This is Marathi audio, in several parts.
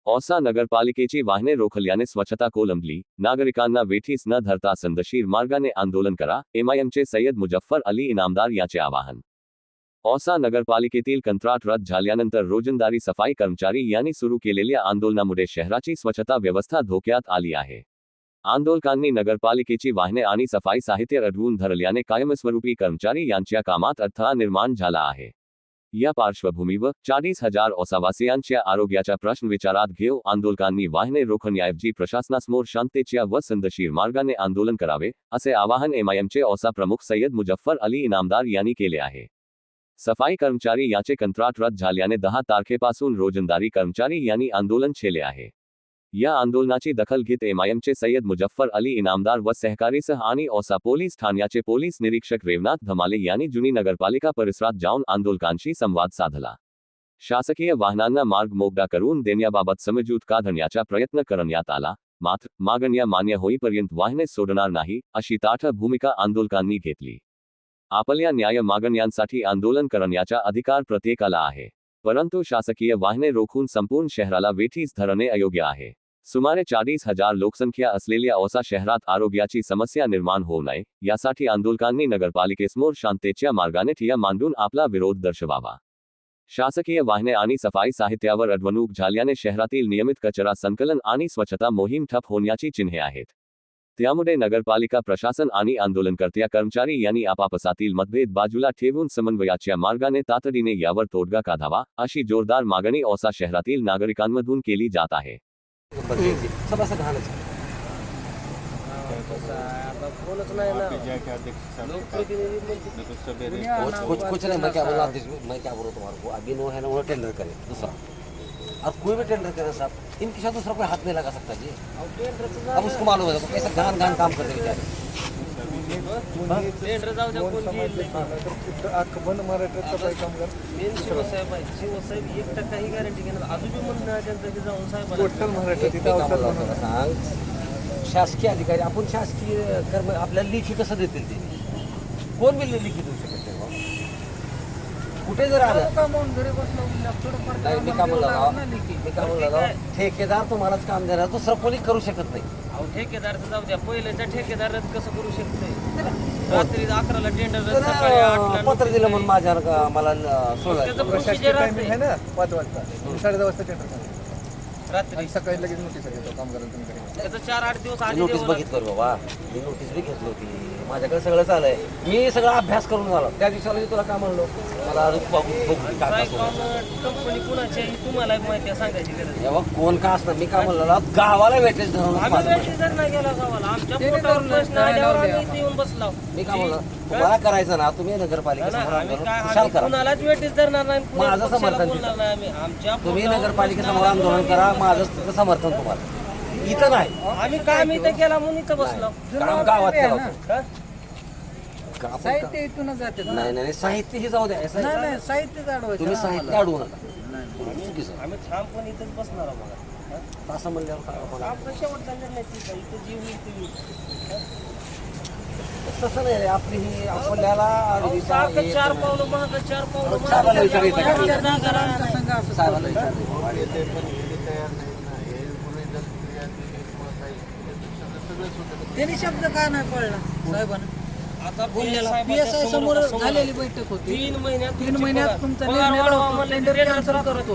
औसा नगरपालिकेची वाहने रोखल्याने स्वच्छता कोलमडली, नागरिकांना वेठीस न धरता संदशीर मार्गाने आंदोलन करा, एमआयएमचे सय्यद मुजफ्फर अली इनामदार याचे आवाहन. औसा नगरपालिकेतील कंत्राट रद्द झाल्यानंतर रोजंदारी सफाई कर्मचारी यांनी सुरू केलेल्या आंदोलनामुळे शहराची स्वच्छता व्यवस्था धोक्यात आली आहे. आंदोलकांनी नगरपालिकेची वाहने आणि सफाई साहित्य अडवून धरल्याने कायमस्वरूपी कर्मचारी यांच्या कामात अडथळा निर्माण झाला आहे. या पार्श्वभूमीवर 40,000 औसावासियांच्या आरोग्याचा प्रश्न विचारात घेऊन आंदोलकांनी वाहने रोखण्याऐवजी प्रशासनासमोर शांततेच्या व संदशीर मार्गाने आंदोलन करावे, असे आवाहन एमआयएमचे औसा प्रमुख सय्यद मुजफ्फर अली इनामदार यांनी केले आहे. सफाई कर्मचारी याचे कंत्राट रद्द झाल्याने 10 तारखेपासून रोजंदारी कर्मचारी यांनी आंदोलन छेडले आहे. या आंदोलनाची दखल घेत एमआयएमचे सय्यद मुजफ्फर अली इनामदार व सहकारीसह आणि औसा पोलीस ठाण्याचे पोलीस निरीक्षक रेवनाथ धमाले यांनी जुनी नगरपालिका परिसरात जाऊन आंदोलकांशी संवाद साधला. शासकीय वाहनांना मार्ग मोकळा करून देण्याबाबत समझूत काढण्याचा प्रयत्न करण्यात आला, मात्र मागण्या मान्य होईपर्यंत वाहने सोडणार नाही, अशी ताठ भूमिका आंदोलकांनी घेतली. आपल्या न्याय मागण्यांसाठी आंदोलन करण्याचा अधिकार प्रत्येकाला आहे, परंतु शासकीय वाहने रोखून संपूर्ण शहराला वेठीस धरणे अयोग्य आहे. सुमारे 40,000 लोकसंख्या असलेल्या औसा शहरात आरोग्याची समस्या निर्माण होऊ नये, यासाठी आंदोलकांनी नगरपालिकेसमोर शांततेच्या मार्गाने ठिय्या मांडून आपला विरोध दर्शवावा. शासकीय वाहने आणि सफाई साहित्यावर अडवणूक झाल्याने शहरातील नियमित कचरा संकलन आणि स्वच्छता मोहीम ठप होण्याची चिन्हे आहेत. त्यामुळे नगरपालिका प्रशासन आणि आंदोलनकर्त्या कर्मचारी यांनी आपापसातील मतभेद बाजूला ठेवून समन्वयाच्या मार्गाने तातडीने यावर तोडगा काढावा, अशी जोरदार मागणी औसा शहरातील नागरिकांमधून केली जात आहे. और कोई भी टेंडर करे साहब, इनके साथ दूसरा कोई हाथ नहीं लगा सकता जी. अब उसको मालूम है कैसा घान घान काम करते बेचारे. टेंडर जाऊ द्या, कोण घेईल अख्खं बंद महाराष्ट्रात सफाई कामगार शिवसाहेब आहे. शिवसाहेब 1% ही गॅरंटी घेणार, अजून बी म्हणणं त्यांचं की जाऊन साहेब टोटल महाराष्ट्रात सांग. शासकीय अधिकारी आपण शासकीय कर्म आपल्याला लेखी कसं देतील ते? कोण बी लेखी देऊ शकत नाही. कुठे जर आलं नाही, मी काम म्हणलं ठेकेदार तुम्हालाच काम देणार, दुसरं कोणी करू शकत नाही. ठेकेदारचं जाऊ द्या, पहिल्याच्या ठेकेदार कसं करू शकत नाही. रात्री 11ला टेंडर पत्र दिलं म्हणून माझ्या मला 5 वाजता 10:30 वाजता टेंडर रात्री सकाळी लगेच नोटीस येतो कामगारांना. त्याचं 4-8 दिवस आधी नोटीस बघितलं बाबा, मी नोटीस बी घेतली होती. माझ्याकडे सगळं चाललंय, मी सगळा अभ्यास करून झालो. त्या दिवसाला तुला काय म्हणलो, मला कंपनी कुणाची आहे तुम्हाला माहिती सांगायची गरज जेव्हा कोण का असणार. मी काय म्हणलो, गावाला वेटेज धरून नाही गेला गावाला, आमच्या येऊन बसला. मी काय म्हणलं, तुम्हाला करायचं ना, तुम्ही नगरपालिका कुणालाच वेटेज धरणार नाही, माझं समर्थन. तुम्ही नगरपालिकेसमोर आंदोलन करा, माझं तिथं समर्थन. तुम्हाला इथं नाही, आम्ही काम इथं केला म्हणून इथं बसलो. काम गावात केलं, साहित्य इथूनच जाते. नाही नाही, साहित्य हे जाऊ द्या, साहित्य तुम्ही साहित्य अडवू नका. आम्ही ठाम पण इथंच बसणार आम्हाला असं म्हणल्यावर तसं नाही रे. आपली ही आपल्याला 4 पावलं महाग 4 पावलं त्यांनी शब्द का नाही कळला साहेबांना. आता PSI समोर झालेली बैठक होती. 3 महिन्यात तुमचा टेंडर कॅन्सल करतो.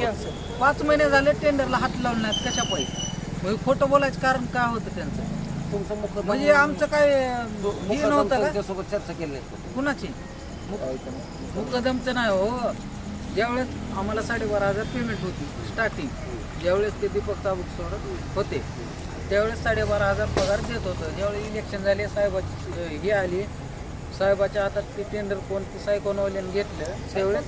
5 महिने झाले टेंडरला हात लावून नाहीत. कशा पाहिजे खोटं बोलायचं कारण काय होतं त्यांचं? तुमचं म्हणजे आमचं काय हे नव्हतं का? त्यासोबत चर्चा केली कुणाची? मुकदमचं नाही हो. ज्यावेळेस आम्हाला 12,500 पेमेंट होती स्टार्टिंग, ज्यावेळेस ते दीपक ताबूक सोडत होते त्यावेळेस 12,500 पगार देत होतं. ज्यावेळेस इलेक्शन झाले, साहेबाची हे आली, साहेबाच्या हातात ते टेंडर कोणती सायकोनवाल्याने घेतलं, त्यावेळेस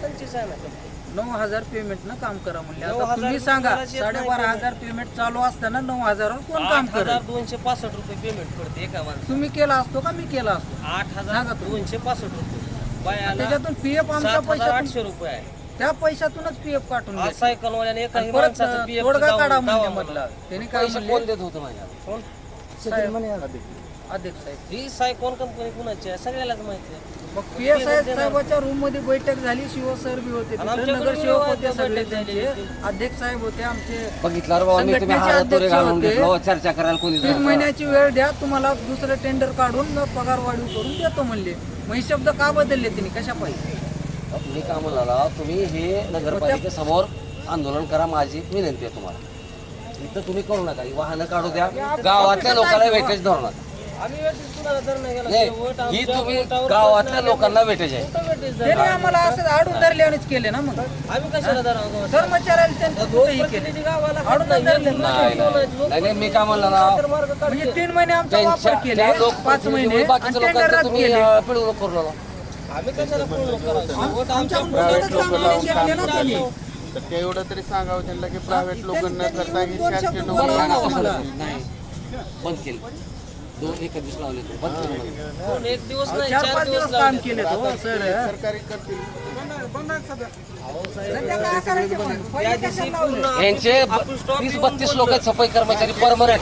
9,000 पेमेंट काम करा म्हणले. आता तुम्ही सांगा, 12,500 पेमेंट चालू असताना 9,000 कोण काम करा? 265 रुपये पेमेंट पडते एका माणसाला. तुम्ही केला असतो का मी केला असतो? 8,265 रुपये. त्याच्यातून पीएफ आमच्या पैशातून 800 रुपये आहे. त्या पैशातूनच पीएफ काढून सायकलवाल्याने तोडगा काढा म्हणजे म्हटलं. त्यांनी काय देत होतं माझ्या कोण अध्यक्ष साहेब. ही सायकॉन कंपनी कुणाची आहे सगळ्यालाच माहिती आहे. मग PS साहेबाच्या रूम मध्ये बैठक झाली. शिव सर बी होते, आणि आमच्याकडे नगरसेवक होते, बैठक सगळे झाली त्यांचे अध्यक्ष साहेब होते आमचे. बघितलं रे बाबा मी तुम्ही हारातोरे घालून घेतलो चर्चा करायला कोणी 3 महिन्याची वेळ द्या, तुम्हाला दुसरं टेंडर काढून पगार वाढीव करून देतो म्हणले. मग हे शब्द का बदलले त्यांनी, कशा पाहिजे? मी का म्हणाला तुम्ही हे नगरपालिकेसमोर आंदोलन करा, माझी विनंती आहे तुम्हाला. इथं तुम्ही करू नका, ही वाहनं काढू द्या, गावातल्या लोकांना वेटेज धरू नका. ही तुम्ही गावातल्या लोकांना वेटेज आहे. त्यांनी आम्हाला असं आडून धरल्यानेच केले ना. मग आम्ही कशाला कर्मचाऱ्याला त्यांचं कुठेही केले, आडून धरले. नाही मी काय म्हणलं ना, म्हणजे 3 महिने आमचा वापर केले, 5 महिने बाकीच्या आणि लोकांचं टेंडर तुम्ही केले. पिळवणूक करू नका. आम्ही कशाला पिळवणूक करायचं? आमच्याकडून कुठंच काम नाही केले ना त्यांनी. तर ते एवढं तरी सांगावं त्यांना की प्रायव्हेट लोकांना करता ही शासकीय बोलला ना आम्हाला. नाही बंद केलं. 2-1 दिवस लावले तो बंद केलं. 1 दिवस नाही 4-5 दिवस काम केले तो सर. सरकारी करतील. सध्या काय करायचं मग? पहिले कशाला लावले? यांचे 30-32 लोक आहेत सफाई कर्मचारी परमनंट,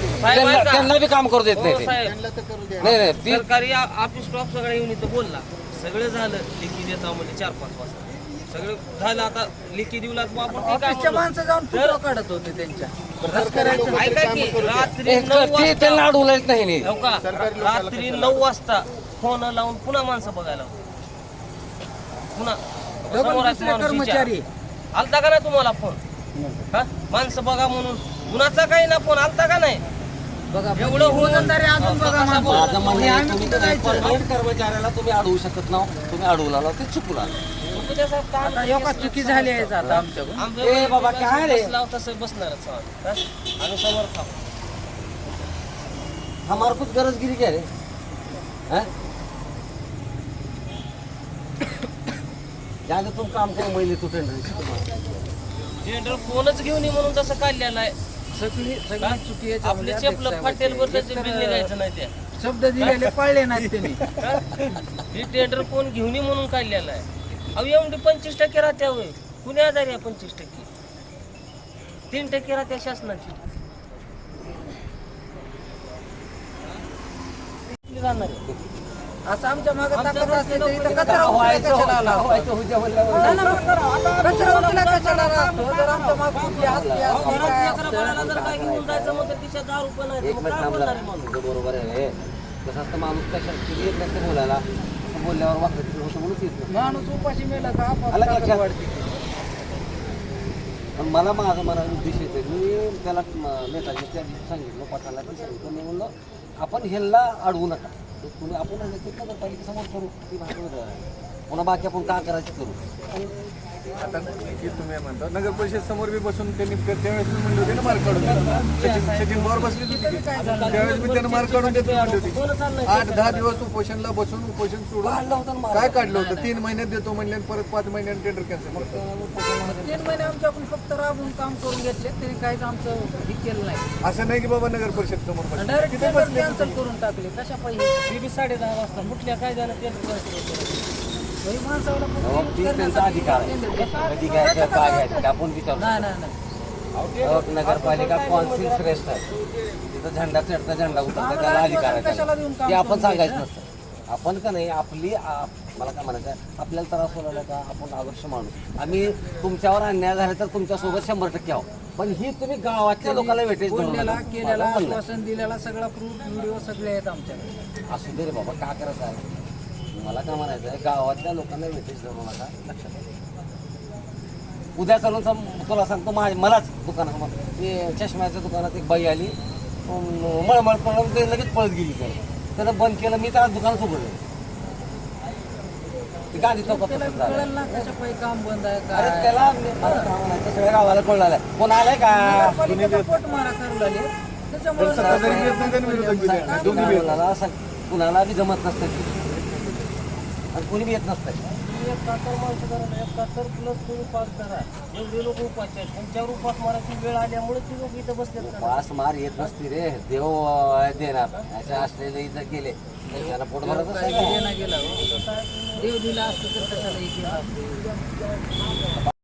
त्यांना बी काम करू देत नाही ते. त्यांना तर करू द्या. नाही ती सरकारी ऑफिस स्टॉप सगळं येऊन इथं बोलला. सगळं झालं लेखी देता म्हणजे 4-5 वाजता सगळं झालं. आता लेखी देऊ लागलो आपण. ते काय ऑफिसच्या म्हणलो? माणसं जाऊन फोटो काढत होते त्यांच्या. कसं करायचं? ऐका की रात्री 9 ते वाजता त्यांना अडवलंच नाही नी. हो का? रात्री 9 वाजता फोन लावून पुन्हा माणसं बघायला पुन्हा डबल समोर आहे दुसरे माणूस कर्मचारी. विचार. आलता का नाही तुम्हाला फोन? हा माणसं बघा म्हणून कुणाचा काही ना फोन आलता का नाही? बघा एवढं होऊन वजनदारी अजून बघा माझं माणसं. म्हणणं आहे, आम्ही तुम्ही कुठं जायचं? परमनंट कर्मचाऱ्याला तुम्ही अडवू शकत ना. तुम्ही अडवला ना ते चुकून आलं. आता एवढा चुकी झाली आहे आता आमच्याकडून. ए बाबा, काय रे? बसला तसं बसणारच आम्ही समोर खाऊ. हमार कुछ गरजगिरी क्या रे? हैं? ज्यादा तुम काम करो मैले तू टेंडर टेंडर फोनच घेऊन ये म्हणून तसं काढलेलं आहे. सगळी चुकी आहे. आपले चपल फाटेल वर त्याचे बिल निघायचं नाही त्या. शब्द दिलेले पाळले नाहीत त्यांनी. ही टेंडर फोन घेऊन ये म्हणून काढलेलं आहे. अहो एवढी 25% राहत्या होय. कुणी आधार आहे 25%? 3% राहत्या शासनाची. राहणार आहे. असं आमच्या मागे ताकद असते तर इथं कचरा उचलायला कशाला आला असतो? नाही ना, मग कचरा उचलायला कशाला आला असतो? जर आमच्या मागे कुठली असती असती घरात काय लेकरं असतं? बाळाला जर काय घेऊन जायचं मग तर तिच्या 10 रुपये नाही एक मग मिनिट काय थांब बोलणार जरा. आहे माणूस? तुझं बरोबर आहे. कसं असतं माणूस कशा किती येत नसते बोलायला, बोलल्यावर वाटतं तिकडे होतं म्हणून येत नाही. माणूस उपाशी मेला का आपोआप आलं का ताकद लक्षात? वाढते. पण मला माझं म्हणायचं उद्देश येते. मी त्याला नेताजी त्या दिवशी सांगितलं, पठाला ते सांगितलं. मी म्हणलं आपण ह्याला अडवू नका. तुम्ही आपण नगरपालिकेसमोर करू, ती भाषा पुन्हा बाकी आपण काय करायचं करू. आता हे तुम्ही म्हणता नगर परिषद समोर बी बसून त्यांनी त्यावेळेस मी म्हणले होते ना मार्क काढून देतो. सचिन पवार बसले होते की त्यावेळेस मी त्यांना मार्क काढून देतो म्हणली होती. 8-10 दिवस उपोषणला बसून उपोषण सोडून काय काढलं होतं? 3 महिन्यात देतो म्हणले आणि परत 5 महिन्यात टेंडर कॅन्सल करतो. 3 महिने आमच्याकडून फक्त राबून काम करून घेतले, त्यांनी काहीच आमचं हे केलं नाही. असं नाही की बाबा नगर परिषद समोर बसले. डायरेक्ट टेंडर कॅन्सल करून टाकले. कशा पाहिजे? ती बी 10:30 वाजता कुठल्या कायद्यानं टेंडर घरी माणसाला पण अहो, ती त्यांचा अधिकार आहे. कधी घ्यायचं काय घ्यायचं ते आपण विचारू. नाही नाही नाही. अहो, नगरपालिका कौन्सिल श्रेष्ठ आहे. तिथं झेंडा चढता झेंडा उतरता त्याला अधिकार आहे कशाला देऊन त्याला. ते आपण सांगायचं नसतं. आपण का नाही मला काय म्हणायचं आहे, आपल्याला त्रास होणार का? आपण आदर्श माणूस. आम्ही तुमच्यावर अन्याय झाला तर तुमच्यासोबत 100% आहोत. पण ही तुम्ही गावाच्या लोकांना वेटेज धरू बोललेला नका. केलेला माझं म्हणणं आहे. आश्वासन दिलेला सगळा प्रूफ व्हिडिओ सगळे आहेत आमच्याकडे. असू दे रे बाबा, काय करायचं आहे? मला काय म्हणायचं आहे, गावातल्या लोकांना वेटेज धरू नका. लक्षात ठेवा. उद्या चालून तुला सांगतो मलाच दुकानासमोर ते चष्म्याच्या दुकानात एक बाई आली, मळमळ करून ते लगेच पळत गेली. त्यानं बंद केलं, मी त्याला दुकानच उघडलं. ते गांधी चौकात त्याला तसंच झालं. कळलं ना कशा पाहिजे काम बंद आहे अरे काय. त्याला मला काय म्हणायचं, सगळ्या गावाला कळलं आहे. कोण आलंय का? नगरपालिकेचा पोट मारा करू लागले. त्याच्यामुळे सत्ताधारी बी येत नाही आणि विरोधक बी येत नाही. दोन्ही बी येत नाही. कुणाला बी जमत नसतं आणि कोणी बी येत नसतं. 71 माणसं करा, 71 प्लस तुम्ही 5 करा. एवढे लोक उपास आहेत. त्यांच्यावर उपास मारायची वेळ आल्यामुळे ती लोक इथं बसलेत का? वास मार येत नसती रे. देव देणार असे असलेले इथं गेले त्याला पोट भरतच नाही. देणं गेला हो. देव दिला असतं तर कशाला हे केलं असतं.